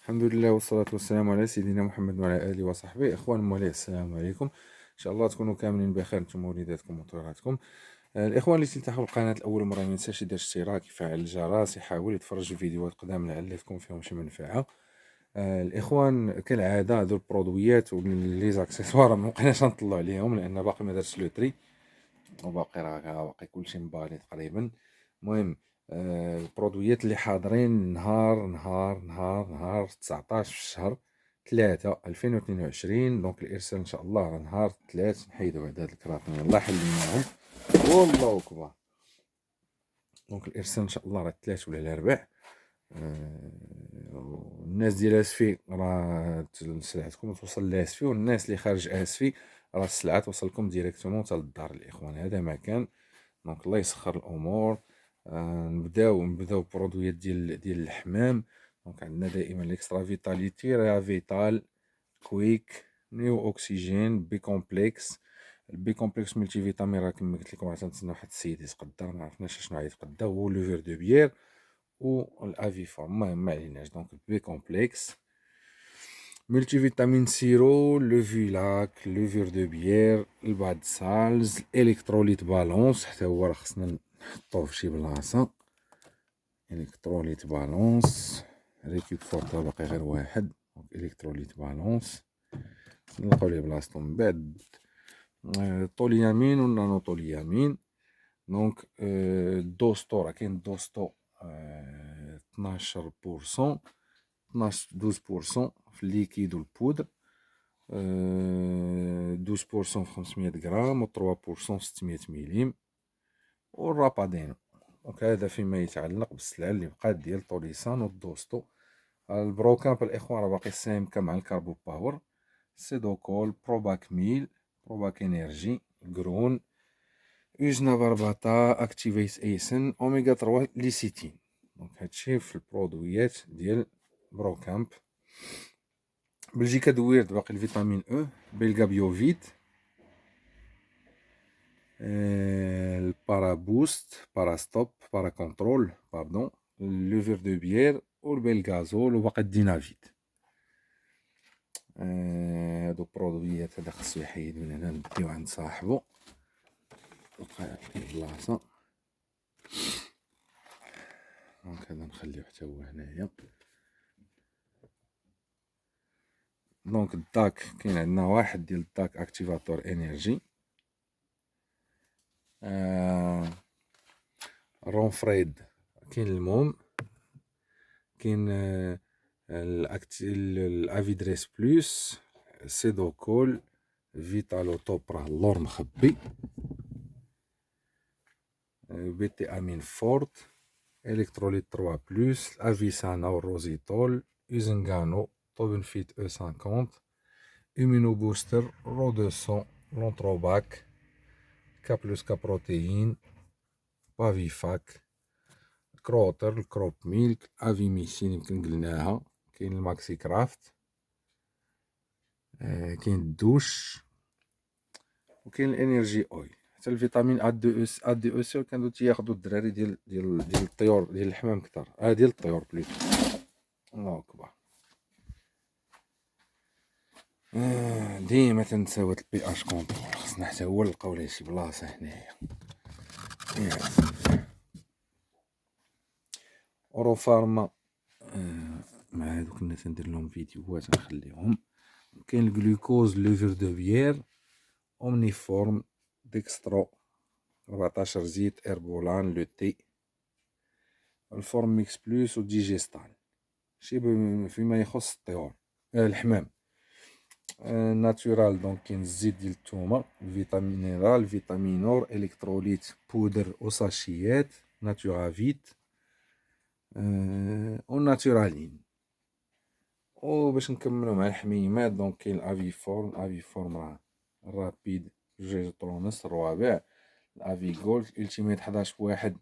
الحمد لله والصلاة والسلام على سيدنا محمد وعلى آله وصحبه. إخوان مولاي، السلام عليكم. إن شاء الله تكونوا كاملين بخير، نتوما وليداتكم وطيراتكم. الإخوان اللي تلتحوا القناة الأول مرة ما ينساش يدير اشتراك، يفعل الجرس، يحاول يتفرج الفيديوهات قدام لعل تكون فيهم شي منفعة. الإخوان كالعادة هادو البرودويات ولي زاكسيسوار مبقيناش نطلعو عليهم لأن باقي ما دارش لو تري، وباقي راه باقي كلشي مبالي تقريبا. المهم البرودويات اللي حاضرين نهار 19 في الشهر 3 2022. دونك الارسال ان شاء الله نهار 3. نحيدو بعد هاد الكراطين يلاه حليناهم، والله اكبر. دونك الارسال ان شاء الله راه 3 ولا الاربع. الناس ديال اسفي راه سلعتكم توصل لاسفي، والناس اللي خارج اسفي راه السلعه توصلكم ديريكتومون حتى للدار. الاخوان هذا ما كان. دونك الله يسخر الامور. نبداو برودويات ديال الحمام. دونك عندنا دائما الاكسترا فيتاليتي، ريا فيتال، كويك، نيو اوكسيجين، بي كومبلكس. البي كومبلكس ملتي فيتامين راه كما قلت لكم راه تنتسناو واحد السيد يتقدر، ما عرفناش شنو غيتقدى، هو لو فير دو بيير والافي فورم. المهم ما عليناش. دونك البي كومبلكس، ملتي فيتامين سيرو، لو فيلاك، لو فير دو بيير، الباد سالز، الكتروليت بالونس حتى هو راه خصنا نحطوه في شي بلاصه. الكتروليت بالونس، ريكيب فورتا باقي غير واحد. دونك الكتروليت بالونس نلقاو ليه بلاصتو من بعد. طوليامين والنانو طوليامين. دونك دوستو راه كاين دوستو 12%، 12% في الليكيد والبودر، 12% في 500 غرام، و 3% في 600 مليم، والرابادينو. دونك هذا فيما يتعلق بالسلعة اللي بقات ديال طوليسان والدوستو. البروكامب الاخوان راه باقي سامكه مع الكاربو باور، سيدوكول، بروباك ميل، بروباك انرجي، جرون، يوجنا برباطا، اكتيفيت ايسن، اوميغا 3، ليسيتين. دونك هادشي في البرودويات ديال بروكامب. بلجيكا دويرد باقي الفيتامين او، بيلغا بيوفيت، البارا بوست، بارا ستوب، بارا كونترول باردون، لوفير دو بيير والبيلغازول، وباقي الدينافيت. هادو برودويات هذا خصو يحيد من هنا، نديو عند صاحبو لقى بلاصه. دونك هذا نخليو حتى هو هنايا. دونك الداك كاين عندنا واحد ديال الداك اكتيفاتور انرجي، رونفريد، كاين الموم، كاين الافيدريس بلوس، سيدوكول، فيتالو توب راه اللور مخبي، بي تي امين فورت، الكتروليت 3 بلوس، الافيسانا والروزيتول، يوزنغانو، توبنفيت او 50، امينو بوستر، رو 200، لونتروباك، كا بلوس كا بروتيين، بافيفاك، كروتر، الكروب ميلك، افي ميسين يمكن قلناها، كاين الماكسي كرافت، كاين الدوش، وكاين الانرجي اويل، حتى الفيتامين ا دي او سي كانوا تياخدو الدراري ديال الطيور ديال الحمام كتر، ديال الطيور بليتو. الله اكبر. ديما تنساو هاد البي اش كونترول، خصنا حتى هو نلقاو ليه شي بلاصه هنايا. اورو فارما مع هادوك كنا تندير لهم فيديوهات نخليهم. كاين الجلوكوز، لوفر دو بيير، اومنيفورم، ديكسترو، 14 زيت، ايربولان، لو تي، الفورم ميكس بلوس وديجيستال. شي فيما يخص الطيور الحمام. ناتورال دونك كاين الزيت ديال الثومه، الفيتامين مينرال، فيتامينور، الكتروليت بودر وساشيات، ناتورافيت، وناتورالين. وباش نكملو مع الحميمات دونك كاين الافي فورم. الافي فورم راه رابيد جيجوترونس الرابع، الافي جولد، التيميت 11 بواحد،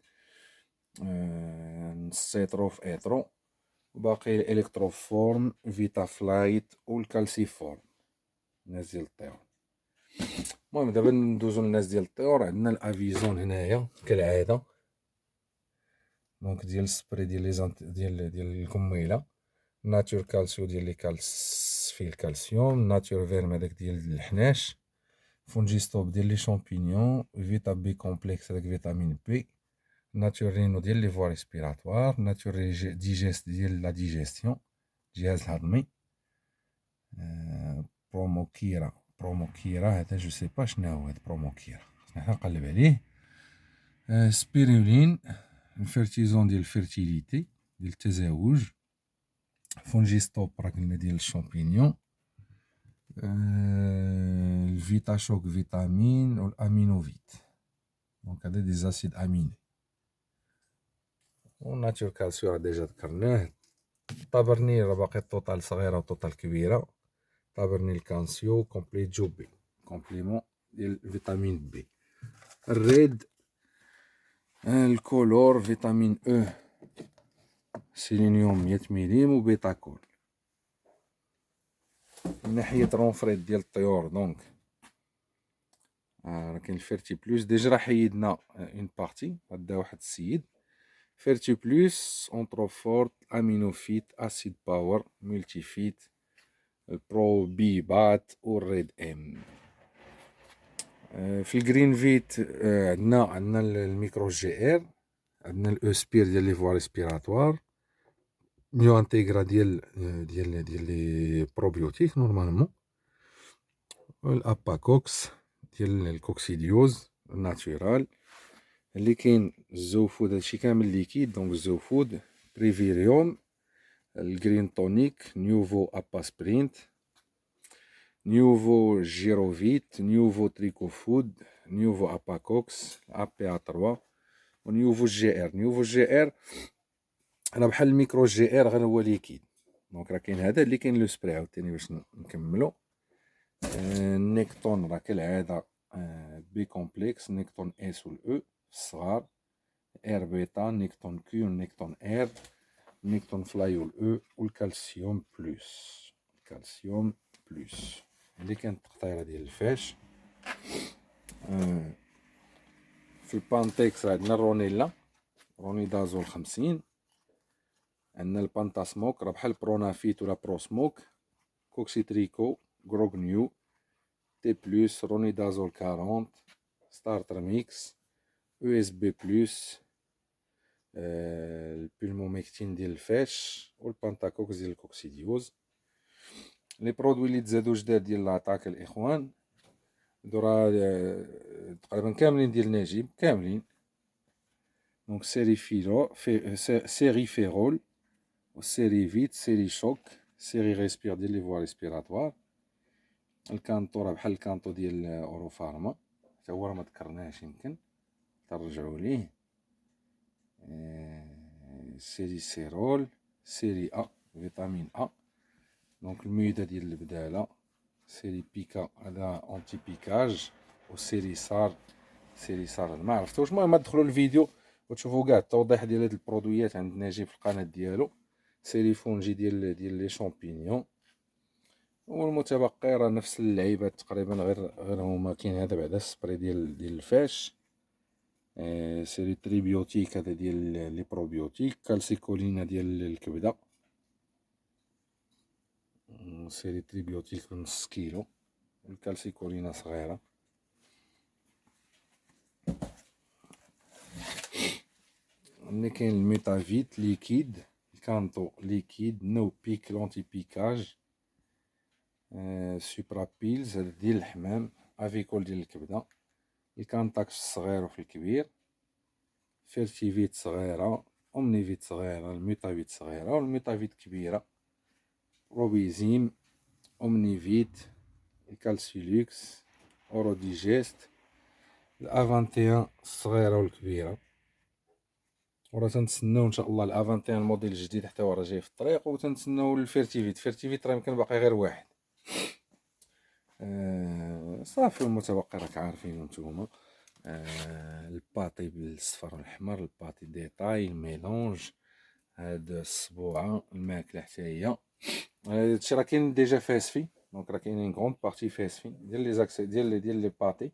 نسيترو في ايترو، وباقي الالكترو فورم، فيتا فلايت، والكالسي فورم، الناس ديال الطيور. المهم دابا ندوزو للناس ديال الطيور. عندنا الافيزون هنايا كالعاده، دونك ديال السبري ديال لي ديال الكميله، ناتور كالسيو ديال لي كالس فيه الكالسيوم، ناتور فيرم هذاك ديال الحناش، فونجي ستوب ديال لي شامبينيون، فيتا بي كومبلكس هذاك فيتامين بي، ناتور رينو ديال لي فوا ريسبيراتوار، ناتور ديجيست ديال لا ديجيستيون الجهاز الهضمي، بروموكيرا هذا جو سي با شناهو هاد بروموكيرا، خصنا نقلب عليه. سبيرولين الفيرتيزون ديال الفيرتيليتي ديال التزاوج، فونجي ستوب راه قلنا ديال الشامبينيون، الفيتا شوك فيتامين والامينوفيت، دونك هذا دي زاسيد اميني. وناتور كالسيو راه ديجا ذكرناه. طابرني راه باقي الطوطال صغيره والطوطال كبيره. طابرني الكالسيو كومبليت جوبي كومبليمون ديال فيتامين بي. الريد الكولور فيتامين او، سيلينيوم 100 مليم وبيتاكول. من ناحية رونفريد ديال الطيور دونك راه كاين الفيرتي بلوس ديجا راه حيدنا اون بارتي غدا واحد السيد. فيرتي بلوس اونتروفورت امينوفيت اسيد باور ملتي فيت البرو بي بات والريد ام. في الجرين فيت عندنا الميكرو جي ار، عندنا الاو سبير ديال لي فوا ريسبيراتوار، ميو انتيغرا ديال لي بروبيوتيك نورمالمون، والاباكوكس ديال الكوكسيديوز ناتورال. اللي كاين الزوفود هادشي كامل ليكيد، دونك الزوفود بريفيريوم، الجرين تونيك، نيوفو ابا سبرينت، نيوفو جيروفيت، نيوفو تريكو فود، نيوفو اباكوكس ابي ا 3 ونيوفو جي ار. نيوفو جي ار انا بحال الميكرو جي ار غير هو ليكيد. دونك راه كاين هذا اللي كاين لو سبراي عاوتاني باش نكملو. النيكتون راه كالعاده بي كومبلكس، نيكتون اس والاو الصغار، ار بيتا، نيكتون كيو، نيكتون ار، نيكتون فلاي والاو، والكالسيوم بلس. الكالسيوم بلس اللي كانت التقطيره ديال الفاش. في البانتيكس عندنا الرونيلا، رونيدازول 50، عندنا البانتاسموك راه بحال برونافيت ولا بروسموك، كوكسيتريكو، غروغنيو، تي بلس، رونيدازول 40، ستارتر ميكس، او اس بي بلس، البولموميكتين ديال الفاش، والبانتاكوكس ديال الكوكسيديوز. لي برودوي اللي تزادو جداد ديال لاطاك الاخوان هادو راه تقريبا كاملين ديال نجيب كاملين. دونك سيري فيرو سيري فيرول والسيري فيت، سيري شوك، سيري ريسبير ديال لي فوا ريسبيراتوار. الكانطو راه بحال الكانطو ديال اوروفارما حتى هو راه ما ذكرناهش، يمكن ترجعوا ليه. سيري سيرول، سيري ا فيتامين ا، دونك الميدا ديال البداله، سيري بيكا هذا اونتي بيكاج، وسيري سار سيري سار ما عرفتوش. المهم تدخلوا الفيديو وتشوفوا كاع التوضيح ديال هاد البرودويات عند نجيب في القناه ديالو. سيري فونجي ديال لي شامبينيون، والمتبقي راه نفس اللعيبات تقريبا، غير هما كاين هذا بعدا السبري ديال الفاش. سيري تريبيوتيك هذا ديال لي بروبيوتيك، كالسيكولينا ديال الكبده، سيري تريبيوتيك بنص كيلو، الكالسيكولينا صغيره. ملي كاين الميتافيت ليكيد، الكانطو ليكيد، نو بيك لونتي بيكاج، سوبرا بيلز هذا ديال الحمام، افيكول ديال الكبده، الكانتاكس الصغير وفي الكبير، فيرتيفيت صغيره، اومنيفيت صغيره، الميتافيت صغيره والميتافيت كبيره، روبيزيم، اومنيفيت، الكالسيلوكس، اورو ديجيست، الافانتيان الصغيره والكبيره. وراه تنتسناو ان شاء الله الافانتيان الموديل الجديد حتى هو راه جاي في الطريق، وتنتسناو الفيرتيفيت راه يمكن باقي غير واحد. صافي المتبقي راك عارفين نتوما. الباطي بالصفر والاحمر، الباطي ديطاي، الميلونج، هاد السبوعه، الماكله حتى هي. هادشي راه كاين ديجا فاسفي، دونك راه كاينين كروند بارتي فاسفي ديال لي زاكسي ديال لي باطي.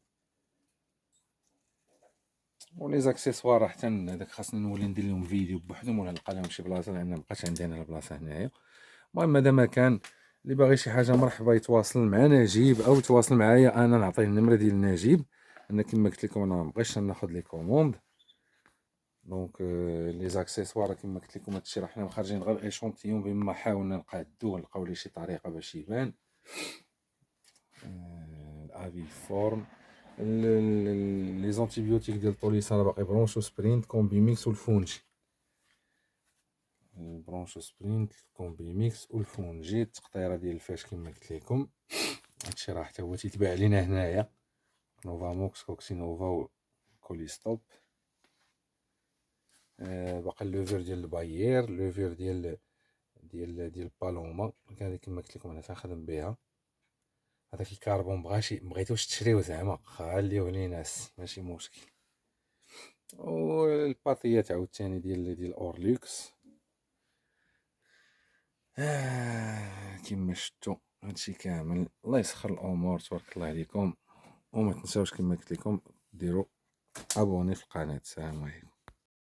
ولي زاكسيسوار راه حتى هذاك خاصني نولي ندير لهم فيديو بوحدهم ولا نلقى لهم شي بلاصه، لان مابقاش عندي انا البلاصه هنايا. المهم مادام كان اللي باغي شي حاجه مرحبا يتواصل مع نجيب او يتواصل معايا انا، نعطيه النمره ديال نجيب. انا كما قلت لكم انا مبغيتش ناخذ لي كوموند. دونك لي زاكسيسوار كما قلت لكم هادشي راه حنا خارجين غير ايشونتيون بما حاولنا نقادوه نلقاو ليه شي طريقه باش يبان. الافي فورم لي زونتيبيوتيك ديال طوليسان باقي برونشو سبرينت كومبي ميكس والفونجي. البرونشو سبرينت كومبي ميكس والفونجي التقطيره ديال الفاش كما قلت لكم. هادشي راه حتى هو تيتباع لينا هنايا نوفا موكس كوكسينوفا كوليستوب. باقي اللوفر ديال البايير، اللوفر ديال بالوما هذيك كما قلت لكم انا تنخدم بها. هذاك الكربون بغيتوش تشريوه زعما خليوه ليناس ماشي مشكل. والباطيات عاوتاني ديال اورلوكس. كما شفتوا هادشي كامل الله يسخر الامور تبارك الله عليكم. وما تنساوش كما قلت لكم ديروا ابوني في القناه. السلام عليكم.